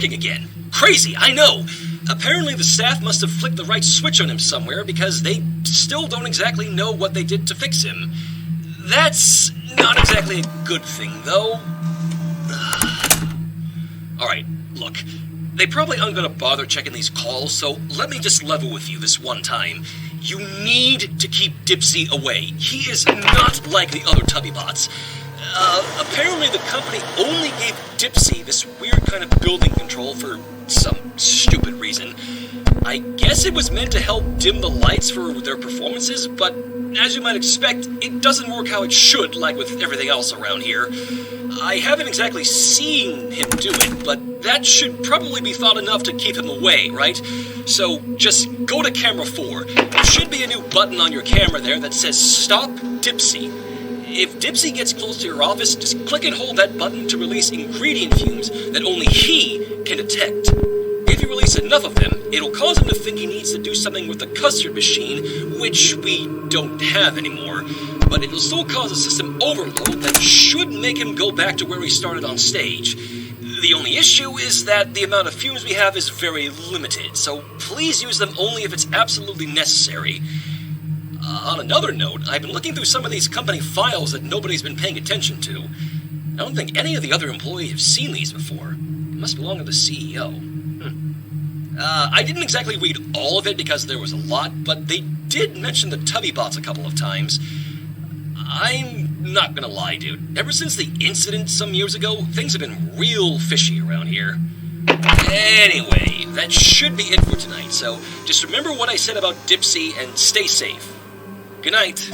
working again. Crazy, I know. Apparently the staff must have flicked the right switch on him somewhere because they still don't exactly know what they did to fix him. That's not exactly a good thing, though. Alright, look. They probably aren't going to bother checking these calls, so let me just level with you this one time. You need to keep Dipsy away. He is not like the other Tubby bots. Apparently the company only gave Dipsy this weird kind of building control for some stupid reason. I guess it was meant to help dim the lights for their performances, but as you might expect, it doesn't work how it should, like with everything else around here. I haven't exactly seen him do it, but that should probably be thought enough to keep him away, right? So just go to camera 4. There should be a new button on your camera there that says Stop Dipsy. If Dipsy gets close to your office, just click and hold that button to release ingredient fumes that only he can detect. If you release enough of them, it'll cause him to think he needs to do something with the custard machine, which we don't have anymore. But it'll still cause a system overload that should make him go back to where he started on stage. The only issue is that the amount of fumes we have is very limited, so please use them only if it's absolutely necessary. On another note, I've been looking through some of these company files that nobody's been paying attention to. I don't think any of the other employees have seen these before. It must belong to the CEO. I didn't exactly read all of it because there was a lot, but they did mention the Tubby bots a couple of times. I'm not gonna lie, dude. Ever since the incident some years ago, things have been real fishy around here. Anyway, that should be it for tonight, so just remember what I said about Dipsy and stay safe. Good night.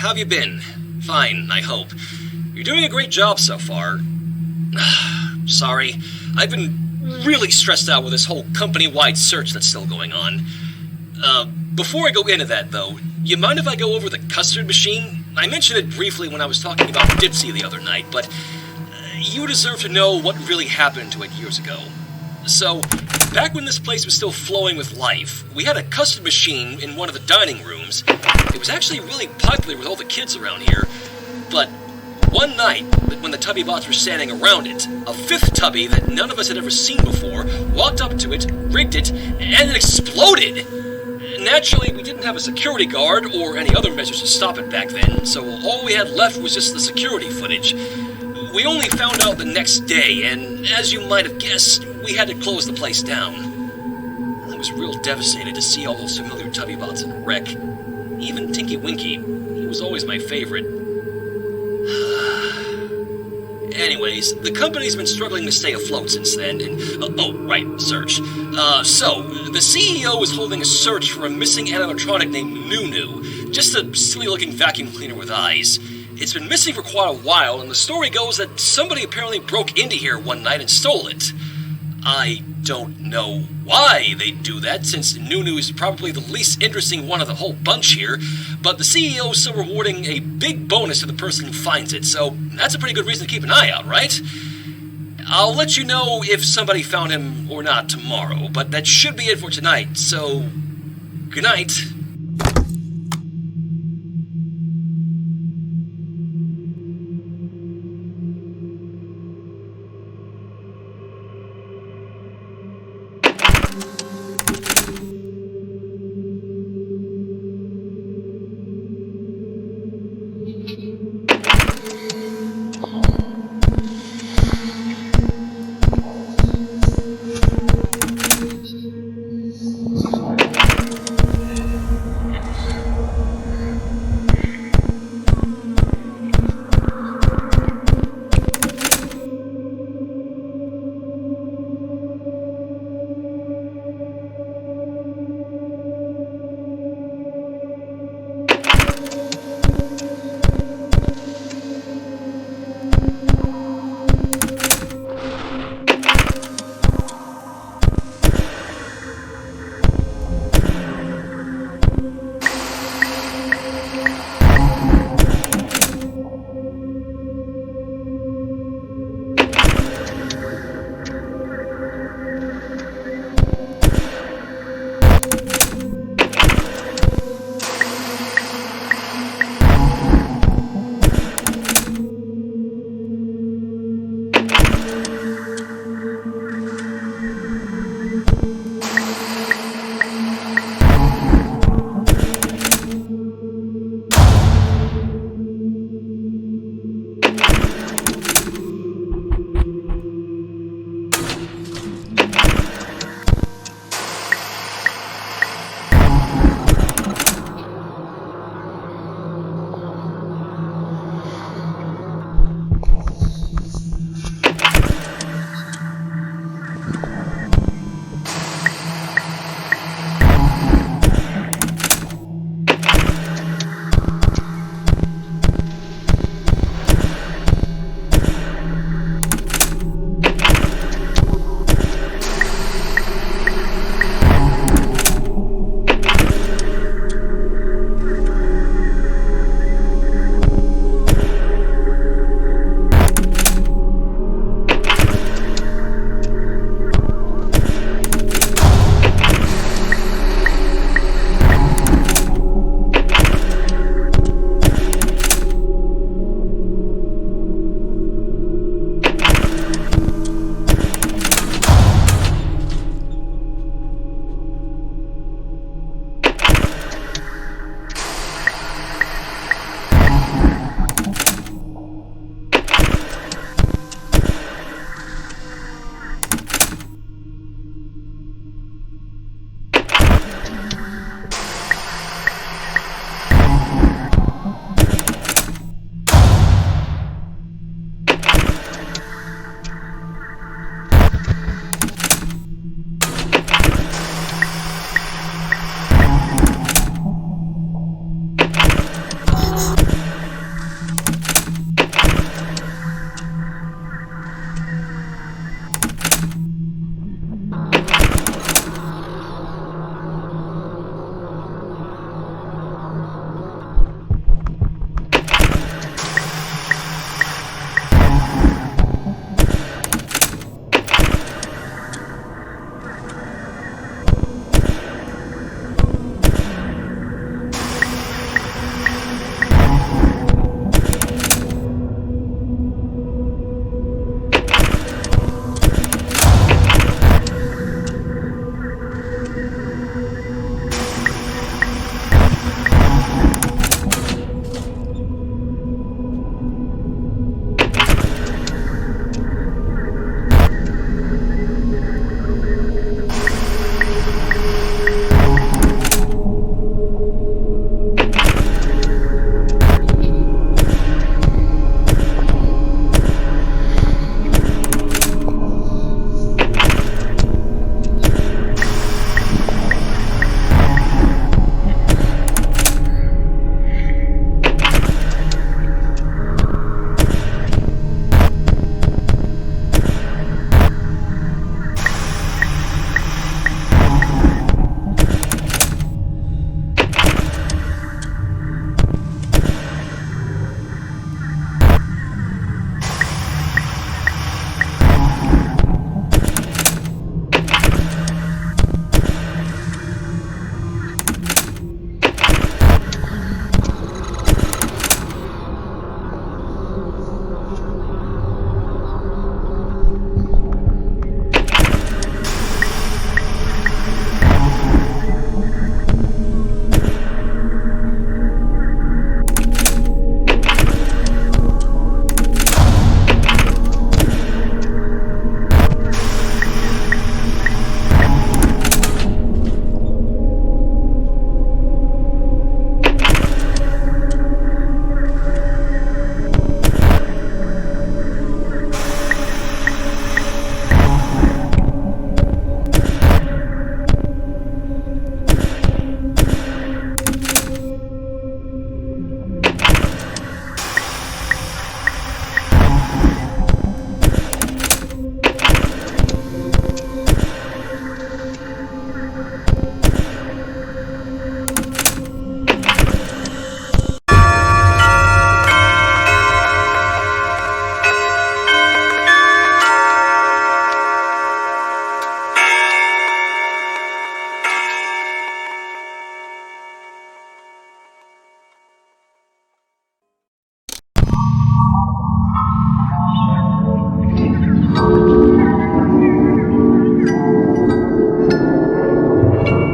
how have you been? Fine, I hope. You're doing a great job so far. Sorry, I've been really stressed out with this whole company-wide search that's still going on. Before I go into that, though, you mind if I go over the custard machine? I mentioned it briefly when I was talking about Dipsy the other night, but you deserve to know what really happened to it years ago. So, back when this place was still flowing with life, we had a custard machine in one of the dining rooms. It was actually really popular with all the kids around here, but one night, when the Tubby bots were standing around it, a fifth Tubby that none of us had ever seen before walked up to it, rigged it, and it exploded! Naturally, we didn't have a security guard or any other measures to stop it back then, so all we had left was just the security footage. We only found out the next day, and as you might have guessed, we had to close the place down. I was real devastated to see all those familiar Tubby bots in a wreck. Even Tinky Winky, he was always my favorite. Anyways, the company's been struggling to stay afloat since then, and... search. So, the CEO is holding a search for a missing animatronic named Nunu, just a silly-looking vacuum cleaner with eyes. It's been missing for quite a while, and the story goes that somebody apparently broke into here one night and stole it. I don't know why they'd do that, since Nunu is probably the least interesting one of the whole bunch here, but the CEO is still rewarding a big bonus to the person who finds it, so that's a pretty good reason to keep an eye out, right? I'll let you know if somebody found him or not tomorrow, but that should be it for tonight, so good night.